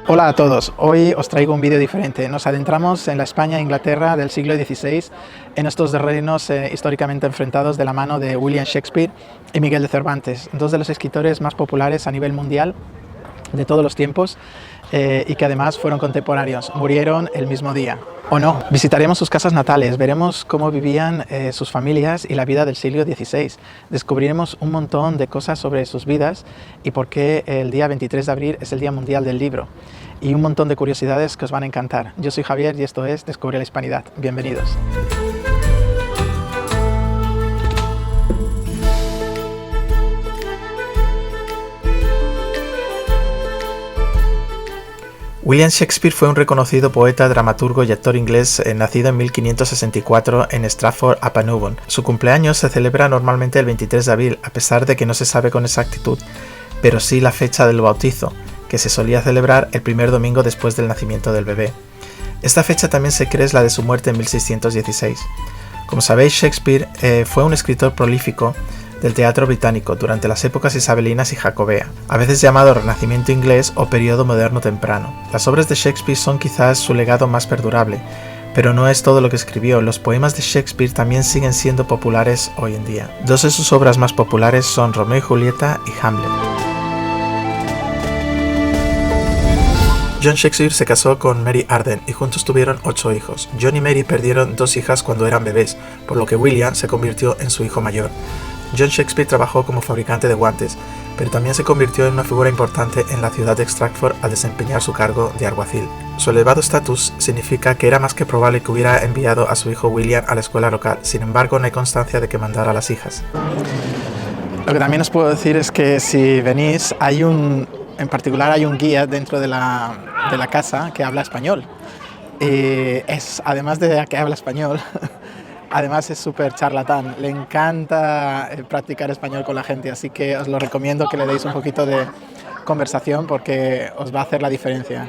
Hola a todos, hoy os traigo un vídeo diferente. Nos adentramos en la España e Inglaterra del siglo XVI, en estos dos reinos históricamente enfrentados de la mano de William Shakespeare y Miguel de Cervantes, dos de los escritores más populares a nivel mundial de todos los tiempos y que además fueron contemporáneos, murieron el mismo día. ¿O no? Visitaremos sus casas natales, veremos cómo vivían sus familias y la vida del siglo XVI. Descubriremos un montón de cosas sobre sus vidas y por qué el día 23 de abril es el Día Mundial del Libro. Y un montón de curiosidades que os van a encantar. Yo soy Javier y esto es Descubre la Hispanidad. Bienvenidos. William Shakespeare fue un reconocido poeta, dramaturgo y actor inglés nacido en 1564 en Stratford-upon-Avon. Su cumpleaños se celebra normalmente el 23 de abril, a pesar de que no se sabe con exactitud, pero sí la fecha del bautizo, que se solía celebrar el primer domingo después del nacimiento del bebé. Esta fecha también se cree es la de su muerte en 1616. Como sabéis, Shakespeare fue un escritor prolífico del teatro británico durante las épocas isabelinas y jacobea, a veces llamado Renacimiento inglés o periodo moderno temprano. Las obras de Shakespeare son quizás su legado más perdurable, pero no es todo lo que escribió. Los poemas de Shakespeare también siguen siendo populares hoy en día. Dos de sus obras más populares son Romeo y Julieta y Hamlet. John Shakespeare se casó con Mary Arden y juntos tuvieron 8 hijos. John y Mary perdieron 2 hijas cuando eran bebés, por lo que William se convirtió en su hijo mayor. John Shakespeare trabajó como fabricante de guantes, pero también se convirtió en una figura importante en la ciudad de Stratford al desempeñar su cargo de alguacil. Su elevado estatus significa que era más que probable que hubiera enviado a su hijo William a la escuela local. Sin embargo, no hay constancia de que mandara a las hijas. Lo que también os puedo decir es que si venís, en particular hay un guía dentro de la casa que habla español. Además de que habla español, además es súper charlatán, le encanta practicar español con la gente, así que os lo recomiendo que le deis un poquito de conversación porque os va a hacer la diferencia.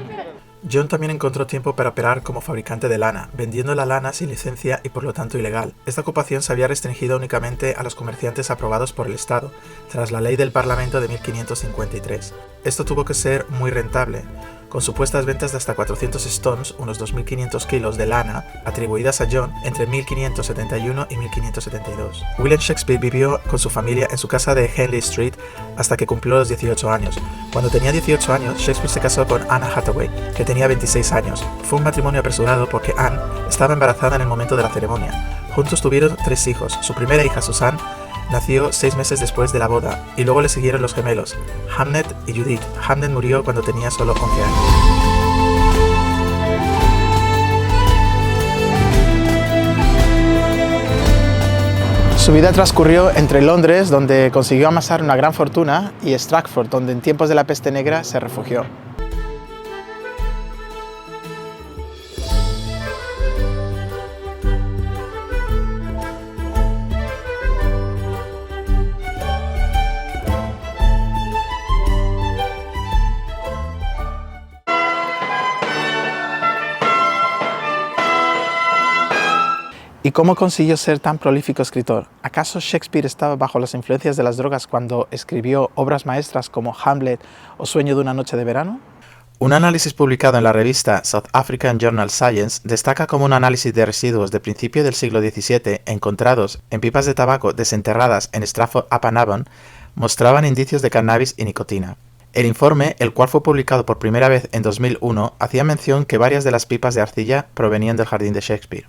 John también encontró tiempo para operar como fabricante de lana, vendiendo la lana sin licencia y por lo tanto ilegal. Esta ocupación se había restringido únicamente a los comerciantes aprobados por el Estado, tras la ley del Parlamento de 1553. Esto tuvo que ser muy rentable, con supuestas ventas de hasta 400 stones, unos 2.500 kilos de lana, atribuidas a John entre 1571 y 1572. William Shakespeare vivió con su familia en su casa de Henley Street hasta que cumplió los 18 años. Cuando tenía 18 años, Shakespeare se casó con Anne Hathaway, que tenía 26 años. Fue un matrimonio apresurado porque Anne estaba embarazada en el momento de la ceremonia. Juntos tuvieron 3 hijos. Su primera hija, Susan, nació 6 meses después de la boda, y luego le siguieron los gemelos, Hamnet y Judith. Hamnet murió cuando tenía solo 11 años. Su vida transcurrió entre Londres, donde consiguió amasar una gran fortuna, y Stratford, donde en tiempos de la peste negra se refugió. ¿Y cómo consiguió ser tan prolífico escritor? ¿Acaso Shakespeare estaba bajo las influencias de las drogas cuando escribió obras maestras como Hamlet o Sueño de una noche de verano? Un análisis publicado en la revista South African Journal Science destaca como un análisis de residuos de principio del siglo XVII encontrados en pipas de tabaco desenterradas en Stratford-upon-Avon mostraban indicios de cannabis y nicotina. El informe, el cual fue publicado por primera vez en 2001, hacía mención que varias de las pipas de arcilla provenían del jardín de Shakespeare.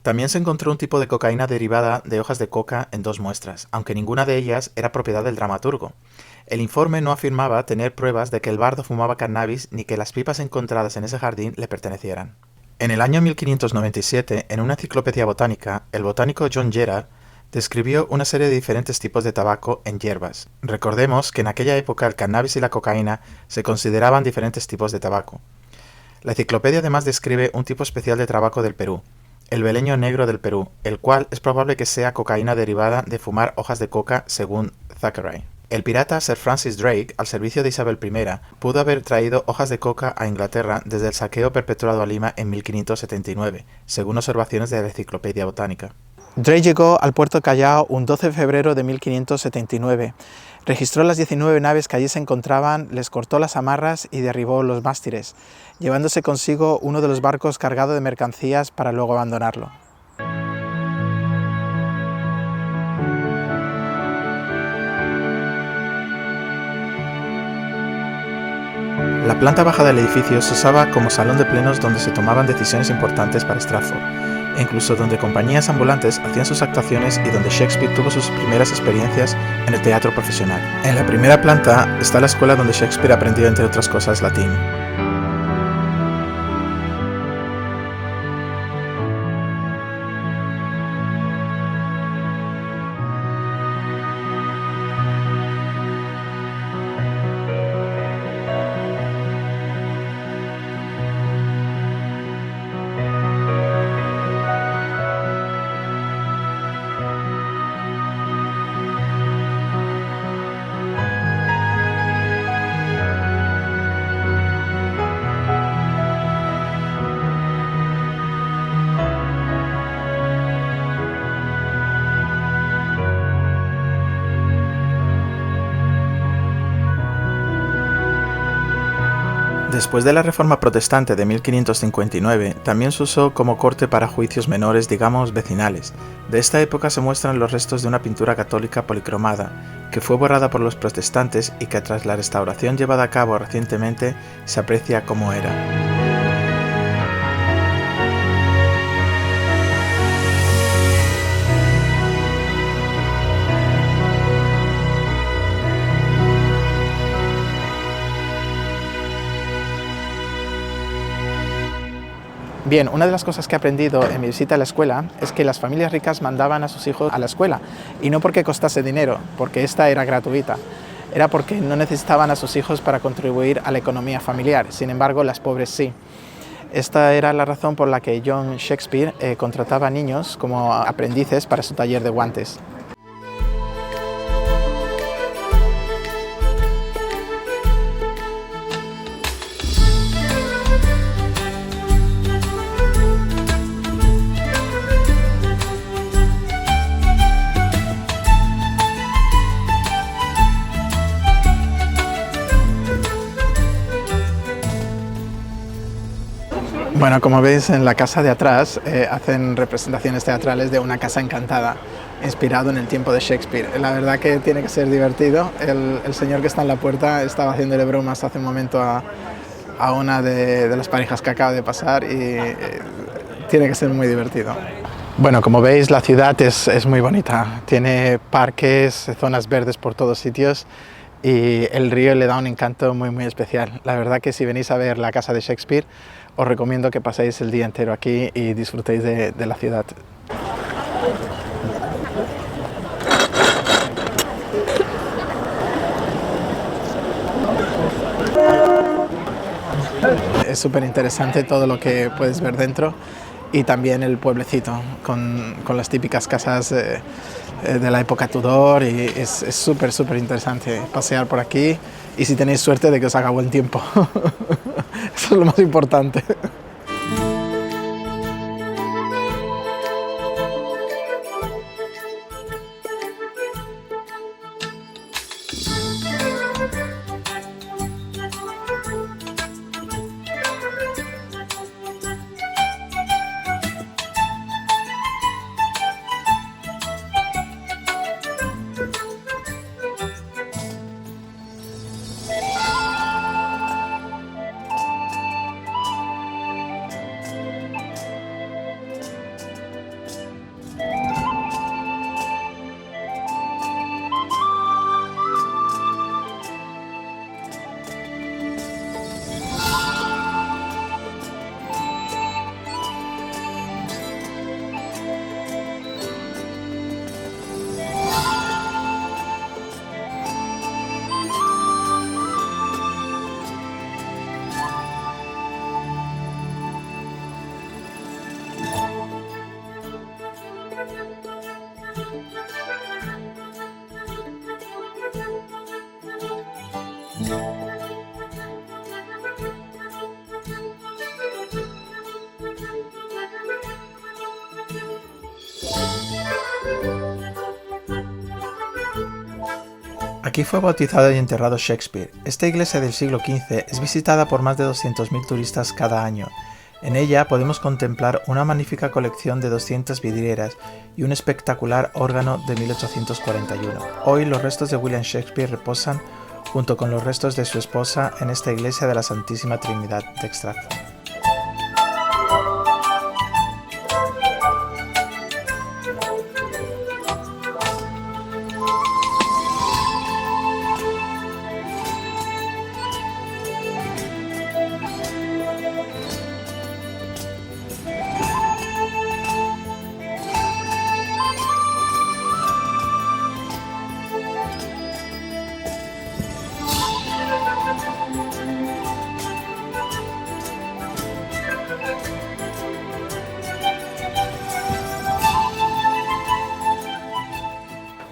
También se encontró un tipo de cocaína derivada de hojas de coca en 2 muestras, aunque ninguna de ellas era propiedad del dramaturgo. El informe no afirmaba tener pruebas de que el bardo fumaba cannabis ni que las pipas encontradas en ese jardín le pertenecieran. En el año 1597, en una enciclopedia botánica, el botánico John Gerard describió una serie de diferentes tipos de tabaco en hierbas. Recordemos que en aquella época el cannabis y la cocaína se consideraban diferentes tipos de tabaco. La enciclopedia además describe un tipo especial de tabaco del Perú, el beleño negro del Perú, el cual es probable que sea cocaína derivada de fumar hojas de coca, según Thackeray. El pirata Sir Francis Drake, al servicio de Isabel I, pudo haber traído hojas de coca a Inglaterra desde el saqueo perpetrado a Lima en 1579, según observaciones de la Enciclopedia Botánica. Drake llegó al puerto de Callao un 12 de febrero de 1579. Registró las 19 naves que allí se encontraban, les cortó las amarras y derribó los mástiles, llevándose consigo uno de los barcos cargado de mercancías para luego abandonarlo. La planta baja del edificio se usaba como salón de plenos donde se tomaban decisiones importantes para Stratford, e incluso donde compañías ambulantes hacían sus actuaciones y donde Shakespeare tuvo sus primeras experiencias en el teatro profesional. En la primera planta está la escuela donde Shakespeare aprendió, entre otras cosas, latín. Después de la Reforma Protestante de 1559, también se usó como corte para juicios menores, digamos, vecinales. De esta época se muestran los restos de una pintura católica policromada, que fue borrada por los protestantes y que tras la restauración llevada a cabo recientemente se aprecia como era. Bien, una de las cosas que he aprendido en mi visita a la escuela es que las familias ricas mandaban a sus hijos a la escuela, y no porque costase dinero, porque esta era gratuita, era porque no necesitaban a sus hijos para contribuir a la economía familiar, sin embargo las pobres sí. Esta era la razón por la que John Shakespeare contrataba niños como aprendices para su taller de guantes. Bueno, como veis, en la casa de atrás hacen representaciones teatrales de una casa encantada, inspirado en el tiempo de Shakespeare. La verdad que tiene que ser divertido. El señor que está en la puerta estaba haciéndole bromas hace un momento a una de las parejas que acaba de pasar y tiene que ser muy divertido. Bueno, como veis, la ciudad es muy bonita. Tiene parques, zonas verdes por todos sitios y el río le da un encanto muy especial. La verdad que si venís a ver la casa de Shakespeare, os recomiendo que paséis el día entero aquí y disfrutéis de la ciudad. Es súper interesante todo lo que puedes ver dentro y también el pueblecito con las típicas casas de la época Tudor, y es súper interesante pasear por aquí y si tenéis suerte de que os haga buen tiempo. Eso es lo más importante. Aquí fue bautizado y enterrado Shakespeare. Esta iglesia del siglo XV es visitada por más de 200.000 turistas cada año. En ella podemos contemplar una magnífica colección de 200 vidrieras y un espectacular órgano de 1841. Hoy los restos de William Shakespeare reposan junto con los restos de su esposa en esta iglesia de la Santísima Trinidad de Stratford.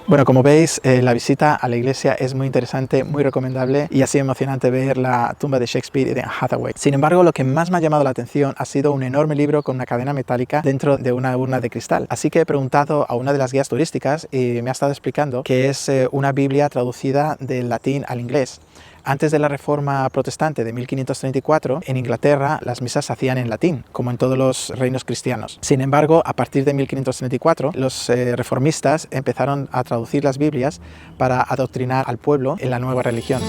Bueno, como veis, la visita a la iglesia es muy interesante, muy recomendable y ha sido emocionante ver la tumba de Shakespeare y de Anne Hathaway. Sin embargo, lo que más me ha llamado la atención ha sido un enorme libro con una cadena metálica dentro de una urna de cristal. Así que he preguntado a una de las guías turísticas y me ha estado explicando que es una Biblia traducida del latín al inglés. Antes de la Reforma Protestante de 1534, en Inglaterra las misas se hacían en latín, como en todos los reinos cristianos. Sin embargo, a partir de 1534, los reformistas empezaron a traducir las Biblias para adoctrinar al pueblo en la nueva religión.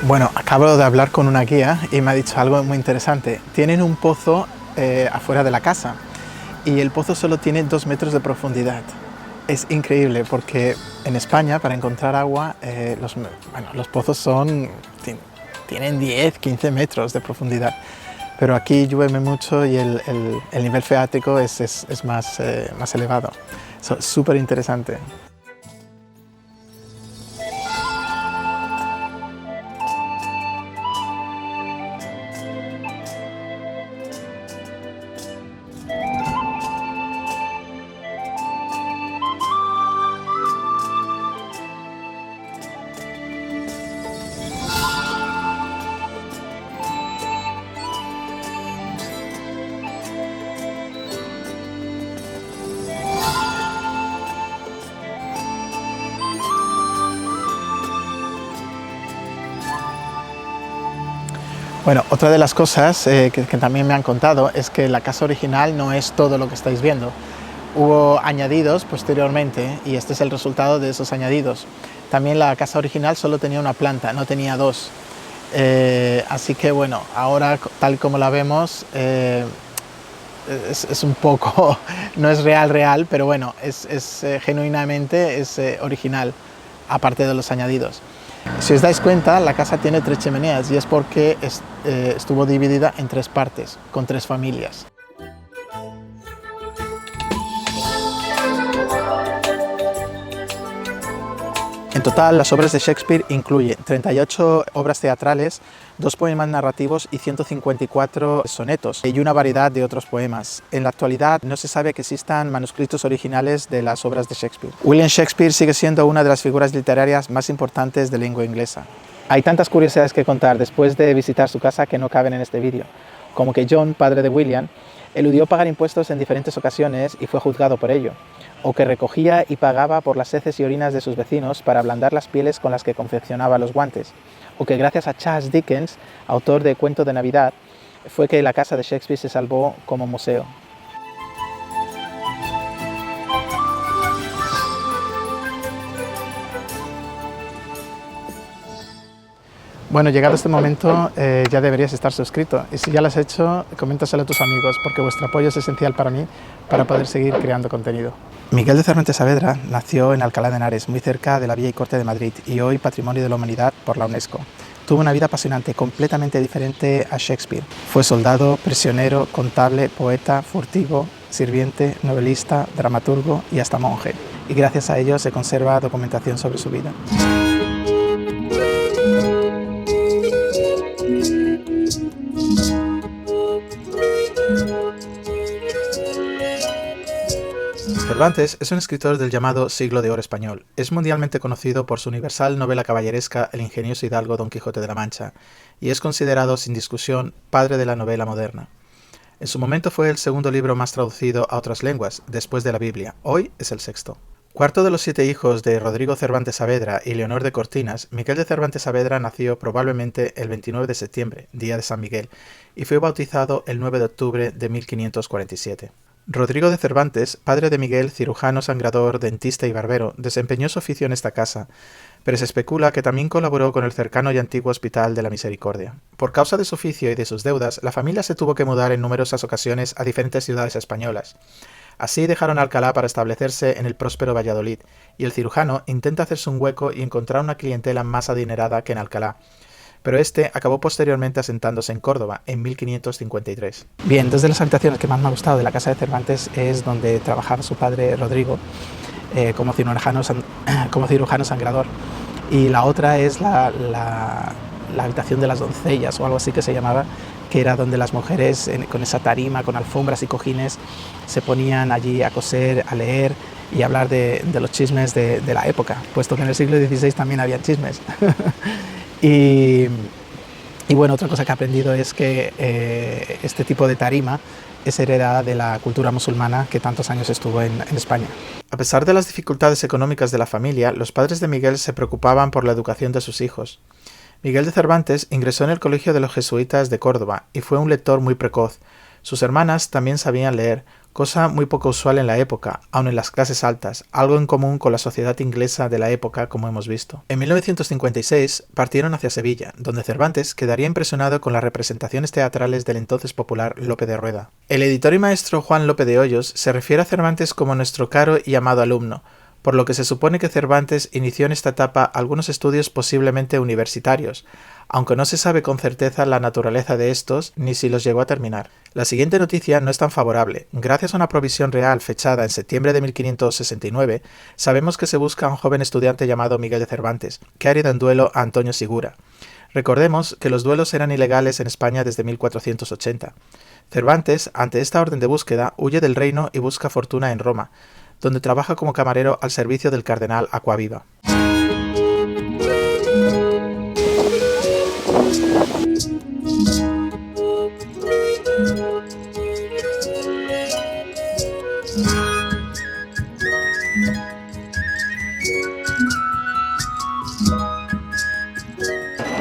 Bueno, acabo de hablar con una guía y me ha dicho algo muy interesante. Tienen un pozo afuera de la casa y el pozo solo tiene 2 metros de profundidad. Es increíble porque en España para encontrar agua los pozos tienen 10, 15 metros de profundidad. Pero aquí llueve mucho y el nivel freático es más elevado. Es súper interesante. Bueno, otra de las cosas que también me han contado es que la casa original no es todo lo que estáis viendo. Hubo añadidos posteriormente y este es el resultado de esos añadidos. También la casa original solo tenía una planta, no tenía 2. Así que bueno, ahora tal como la vemos es un poco, no es real, pero bueno, genuinamente original, aparte de los añadidos. Si os dais cuenta, la casa tiene 3 chimeneas y es porque estuvo dividida en 3 partes, con 3 familias. En total, las obras de Shakespeare incluyen 38 obras teatrales, 2 poemas narrativos y 154 sonetos y una variedad de otros poemas. En la actualidad no se sabe que existan manuscritos originales de las obras de Shakespeare. William Shakespeare sigue siendo una de las figuras literarias más importantes de lengua inglesa. Hay tantas curiosidades que contar después de visitar su casa que no caben en este vídeo, como que John, padre de William, eludió pagar impuestos en diferentes ocasiones y fue juzgado por ello, o que recogía y pagaba por las heces y orinas de sus vecinos para ablandar las pieles con las que confeccionaba los guantes, o que gracias a Charles Dickens, autor de Cuento de Navidad, fue que la casa de Shakespeare se salvó como museo. Bueno, llegado este momento ya deberías estar suscrito y si ya lo has hecho, coméntaselo a tus amigos porque vuestro apoyo es esencial para mí para poder seguir creando contenido. Miguel de Cervantes Saavedra nació en Alcalá de Henares, muy cerca de la Villa y Corte de Madrid y hoy Patrimonio de la Humanidad por la UNESCO. Tuvo una vida apasionante, completamente diferente a Shakespeare. Fue soldado, prisionero, contable, poeta, furtivo, sirviente, novelista, dramaturgo y hasta monje. Y gracias a ello se conserva documentación sobre su vida. Cervantes es un escritor del llamado Siglo de Oro español. Es mundialmente conocido por su universal novela caballeresca El ingenioso hidalgo Don Quijote de la Mancha, y es considerado, sin discusión, padre de la novela moderna. En su momento fue el segundo libro más traducido a otras lenguas, después de la Biblia. Hoy es el sexto. Cuarto de los 7 hijos de Rodrigo Cervantes Saavedra y Leonor de Cortinas, Miguel de Cervantes Saavedra nació probablemente el 29 de septiembre, día de San Miguel, y fue bautizado el 9 de octubre de 1547. Rodrigo de Cervantes, padre de Miguel, cirujano, sangrador, dentista y barbero, desempeñó su oficio en esta casa, pero se especula que también colaboró con el cercano y antiguo Hospital de la Misericordia. Por causa de su oficio y de sus deudas, la familia se tuvo que mudar en numerosas ocasiones a diferentes ciudades españolas. Así dejaron Alcalá para establecerse en el próspero Valladolid, y el cirujano intenta hacerse un hueco y encontrar una clientela más adinerada que en Alcalá, pero este acabó posteriormente asentándose en Córdoba, en 1553. Bien, dos de las habitaciones que más me ha gustado de la casa de Cervantes es donde trabajaba su padre Rodrigo como cirujano sangrador, y la otra es la habitación de las doncellas o algo así que se llamaba, que era donde las mujeres con esa tarima, con alfombras y cojines, se ponían allí a coser, a leer y a hablar de los chismes de la época, puesto que en el siglo XVI también había chismes. Y bueno, otra cosa que he aprendido es que este tipo de tarima es heredada de la cultura musulmana que tantos años estuvo en España. A pesar de las dificultades económicas de la familia, los padres de Miguel se preocupaban por la educación de sus hijos. Miguel de Cervantes ingresó en el Colegio de los Jesuitas de Córdoba y fue un lector muy precoz. Sus hermanas también sabían leer, cosa muy poco usual en la época, aun en las clases altas, algo en común con la sociedad inglesa de la época, como hemos visto. En 1956 partieron hacia Sevilla, donde Cervantes quedaría impresionado con las representaciones teatrales del entonces popular Lope de Rueda. El editor y maestro Juan Lope de Hoyos se refiere a Cervantes como nuestro caro y amado alumno, por lo que se supone que Cervantes inició en esta etapa algunos estudios posiblemente universitarios, aunque no se sabe con certeza la naturaleza de estos ni si los llegó a terminar. La siguiente noticia no es tan favorable. Gracias a una provisión real fechada en septiembre de 1569, sabemos que se busca a un joven estudiante llamado Miguel de Cervantes, que ha herido en duelo a Antonio Sigura. Recordemos que los duelos eran ilegales en España desde 1480. Cervantes, ante esta orden de búsqueda, huye del reino y busca fortuna en Roma, donde trabaja como camarero al servicio del cardenal Acquaviva.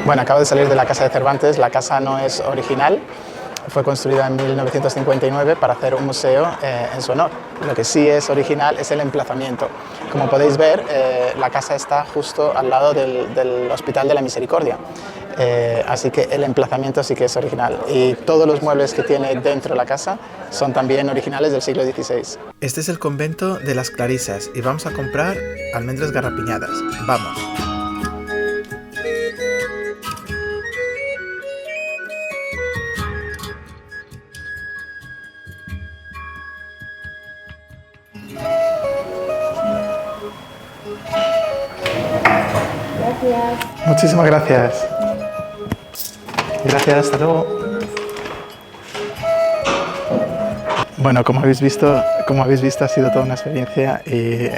Bueno, acabo de salir de la casa de Cervantes. La casa no es original, fue construida en 1959 para hacer un museo en su honor. Lo que sí es original es el emplazamiento. Como podéis ver, la casa está justo al lado del Hospital de la Misericordia, así que el emplazamiento sí que es original. Y todos los muebles que tiene dentro de la casa son también originales del siglo XVI. Este es el convento de las Clarisas y vamos a comprar almendras garrapiñadas. ¡Vamos! Gracias. Muchísimas gracias. Gracias, hasta luego. Bueno, como habéis visto ha sido toda una experiencia y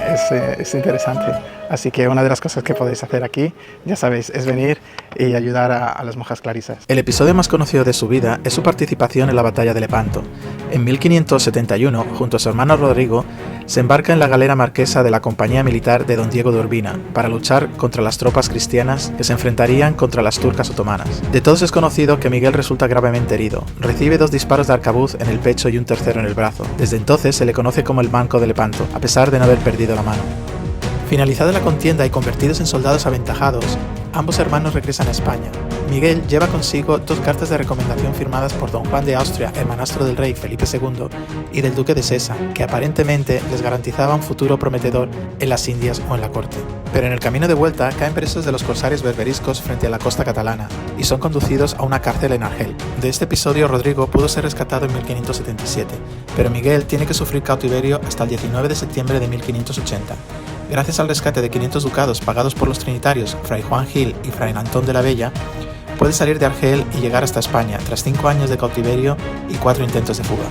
es interesante. Así que una de las cosas que podéis hacer aquí, ya sabéis, es venir y ayudar a las monjas clarisas. El episodio más conocido de su vida es su participación en la batalla de Lepanto. En 1571, junto a su hermano Rodrigo, se embarca en la galera marquesa de la compañía militar de don Diego de Urbina para luchar contra las tropas cristianas que se enfrentarían contra las turcas otomanas. De todos es conocido que Miguel resulta gravemente herido. Recibe 2 disparos de arcabuz en el pecho y un tercero en el brazo. Desde entonces se le conoce como el Manco de Lepanto, a pesar de no haber perdido la mano. Finalizada la contienda y convertidos en soldados aventajados, ambos hermanos regresan a España, Miguel lleva consigo 2 cartas de recomendación firmadas por don Juan de Austria, hermanastro del rey Felipe II, y del duque de Sesa, que aparentemente les garantizaba un futuro prometedor en las Indias o en la corte. Pero en el camino de vuelta caen presos de los corsarios berberiscos frente a la costa catalana y son conducidos a una cárcel en Argel. De este episodio Rodrigo pudo ser rescatado en 1577, pero Miguel tiene que sufrir cautiverio hasta el 19 de septiembre de 1580. Gracias al rescate de 500 ducados pagados por los trinitarios Fray Juan Gil y Fray Antón de la Bella, puede salir de Argel y llegar hasta España tras 5 años de cautiverio y 4 intentos de fuga.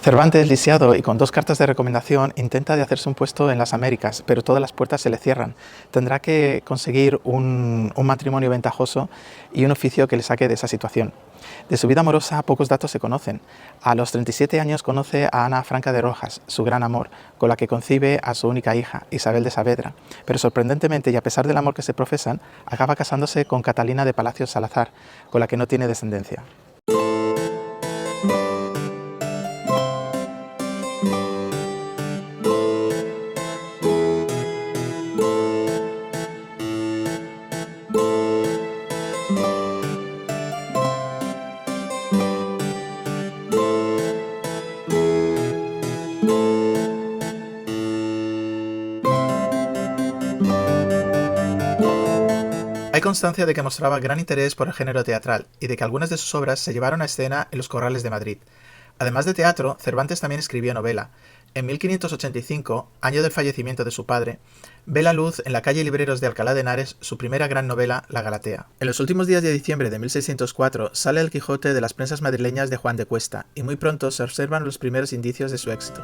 Cervantes, lisiado y con 2 cartas de recomendación, intenta de hacerse un puesto en las Américas, pero todas las puertas se le cierran. Tendrá que conseguir un matrimonio ventajoso y un oficio que le saque de esa situación. De su vida amorosa pocos datos se conocen. A los 37 años conoce a Ana Franca de Rojas, su gran amor, con la que concibe a su única hija, Isabel de Saavedra, pero sorprendentemente y a pesar del amor que se profesan, acaba casándose con Catalina de Palacios Salazar, con la que no tiene descendencia. Hay constancia de que mostraba gran interés por el género teatral y de que algunas de sus obras se llevaron a escena en los corrales de Madrid. Además de teatro, Cervantes también escribió novela. En 1585, año del fallecimiento de su padre, ve la luz en la calle Libreros de Alcalá de Henares su primera gran novela, La Galatea. En los últimos días de diciembre de 1604 sale El Quijote de las prensas madrileñas de Juan de Cuesta y muy pronto se observan los primeros indicios de su éxito.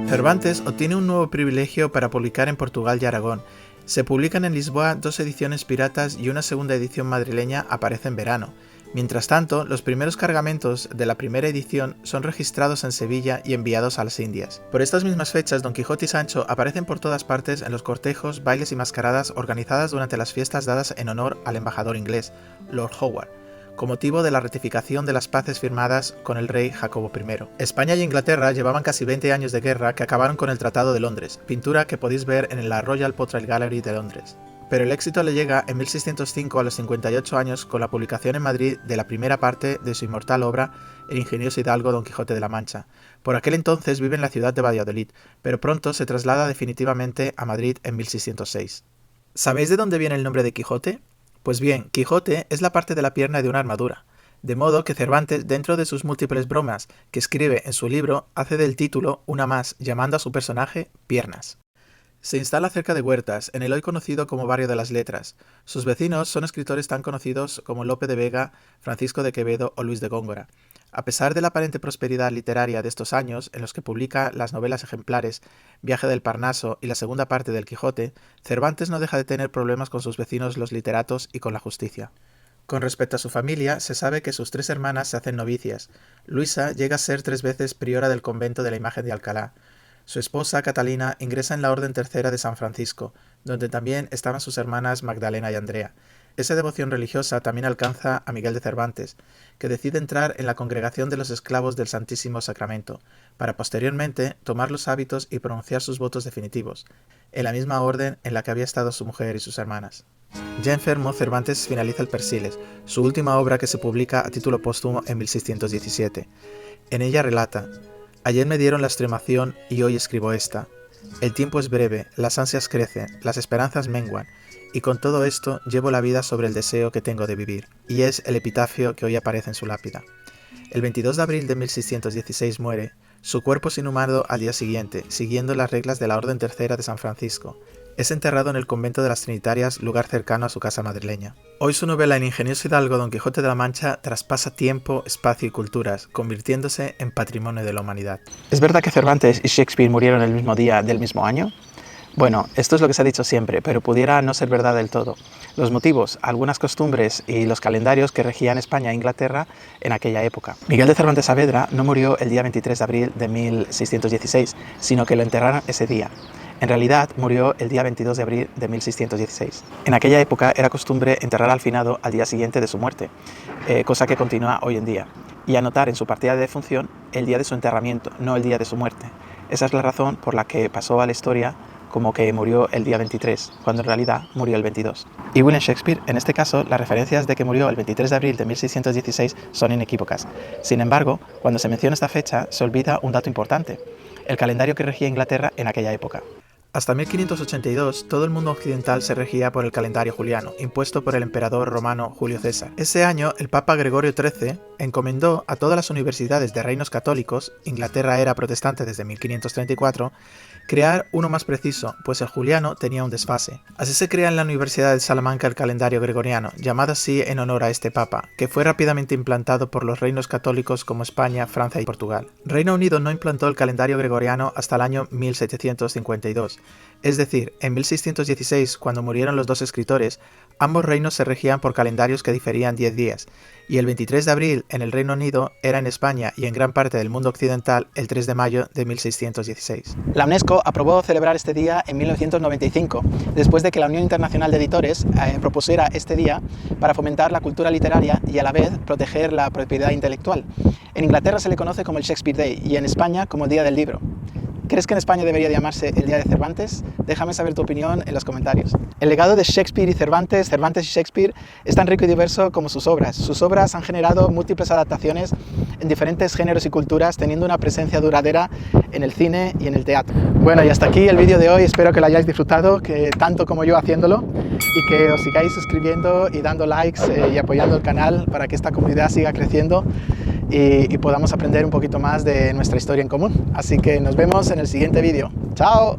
Cervantes obtiene un nuevo privilegio para publicar en Portugal y Aragón. Se publican en Lisboa 2 ediciones piratas y una segunda edición madrileña aparece en verano. Mientras tanto, los primeros cargamentos de la primera edición son registrados en Sevilla y enviados a las Indias. Por estas mismas fechas, Don Quijote y Sancho aparecen por todas partes en los cortejos, bailes y mascaradas organizadas durante las fiestas dadas en honor al embajador inglés, Lord Howard, con motivo de la ratificación de las paces firmadas con el rey Jacobo I. España y Inglaterra llevaban casi 20 años de guerra que acabaron con el Tratado de Londres, pintura que podéis ver en la Royal Portrait Gallery de Londres. Pero el éxito le llega en 1605 a los 58 años con la publicación en Madrid de la primera parte de su inmortal obra El ingenioso hidalgo Don Quijote de la Mancha. Por aquel entonces vive en la ciudad de Valladolid, pero pronto se traslada definitivamente a Madrid en 1606. ¿Sabéis de dónde viene el nombre de Quijote? Pues bien, Quijote es la parte de la pierna de una armadura, de modo que Cervantes, dentro de sus múltiples bromas que escribe en su libro, hace del título una más, llamando a su personaje Piernas. Se instala cerca de Huertas, en el hoy conocido como Barrio de las Letras. Sus vecinos son escritores tan conocidos como Lope de Vega, Francisco de Quevedo o Luis de Góngora. A pesar de la aparente prosperidad literaria de estos años, en los que publica las novelas ejemplares Viaje del Parnaso y la segunda parte del Quijote, Cervantes no deja de tener problemas con sus vecinos los literatos y con la justicia. Con respecto a su familia, se sabe que sus 3 hermanas se hacen novicias. Luisa llega a ser 3 veces priora del convento de la Imagen de Alcalá. Su esposa, Catalina, ingresa en la Orden Tercera de San Francisco, donde también estaban sus hermanas Magdalena y Andrea. Esa devoción religiosa también alcanza a Miguel de Cervantes, que decide entrar en la Congregación de los Esclavos del Santísimo Sacramento, para posteriormente tomar los hábitos y pronunciar sus votos definitivos, en la misma orden en la que había estado su mujer y sus hermanas. Ya enfermo, Cervantes finaliza el Persiles, su última obra que se publica a título póstumo en 1617. En ella relata: «Ayer me dieron la extremación y hoy escribo esta. El tiempo es breve, las ansias crecen, las esperanzas menguan, y con todo esto llevo la vida sobre el deseo que tengo de vivir», y es el epitafio que hoy aparece en su lápida. El 22 de abril de 1616 muere, su cuerpo es inhumado al día siguiente, siguiendo las reglas de la Orden Tercera de San Francisco. Es enterrado en el convento de las Trinitarias, lugar cercano a su casa madrileña. Hoy su novela El ingenioso hidalgo Don Quijote de la Mancha traspasa tiempo, espacio y culturas, convirtiéndose en patrimonio de la humanidad. ¿Es verdad que Cervantes y Shakespeare murieron el mismo día del mismo año? Bueno, esto es lo que se ha dicho siempre, pero pudiera no ser verdad del todo. Los motivos, algunas costumbres y los calendarios que regían España e Inglaterra en aquella época. Miguel de Cervantes Saavedra no murió el día 23 de abril de 1616, sino que lo enterraron ese día. En realidad murió el día 22 de abril de 1616. En aquella época era costumbre enterrar al finado al día siguiente de su muerte, cosa que continúa hoy en día, y anotar en su partida de defunción el día de su enterramiento, no el día de su muerte. Esa es la razón por la que pasó a la historia como que murió el día 23, cuando en realidad murió el 22. Y William Shakespeare, en este caso, las referencias de que murió el 23 de abril de 1616 son inequívocas. Sin embargo, cuando se menciona esta fecha, se olvida un dato importante: el calendario que regía Inglaterra en aquella época. Hasta 1582, todo el mundo occidental se regía por el calendario juliano, impuesto por el emperador romano Julio César. Ese año, el Papa Gregorio XIII encomendó a todas las universidades de reinos católicos, Inglaterra era protestante desde 1534, crear uno más preciso, pues el juliano tenía un desfase. Así se crea en la Universidad de Salamanca el calendario gregoriano, llamado así en honor a este papa, que fue rápidamente implantado por los reinos católicos como España, Francia y Portugal. Reino Unido no implantó el calendario gregoriano hasta el año 1752, es decir, en 1616, cuando murieron los dos escritores, ambos reinos se regían por calendarios que diferían 10 días, y el 23 de abril en el Reino Unido era en España y en gran parte del mundo occidental el 3 de mayo de 1616. La UNESCO aprobó celebrar este día en 1995, después de que la Unión Internacional de Editores propusiera este día para fomentar la cultura literaria y a la vez proteger la propiedad intelectual. En Inglaterra se le conoce como el Shakespeare Day y en España como el Día del Libro. ¿Crees que en España debería llamarse el Día de Cervantes? Déjame saber tu opinión en los comentarios. El legado de Shakespeare y Cervantes, Cervantes y Shakespeare, es tan rico y diverso como sus obras. Sus obras han generado múltiples adaptaciones en diferentes géneros y culturas, teniendo una presencia duradera en el cine y en el teatro. Bueno, y hasta aquí el vídeo de hoy. Espero que lo hayáis disfrutado, que tanto como yo haciéndolo, y que os sigáis suscribiendo y dando likes y apoyando el canal para que esta comunidad siga creciendo y podamos aprender un poquito más de nuestra historia en común. Así que nos vemos en el siguiente vídeo. ¡Chao!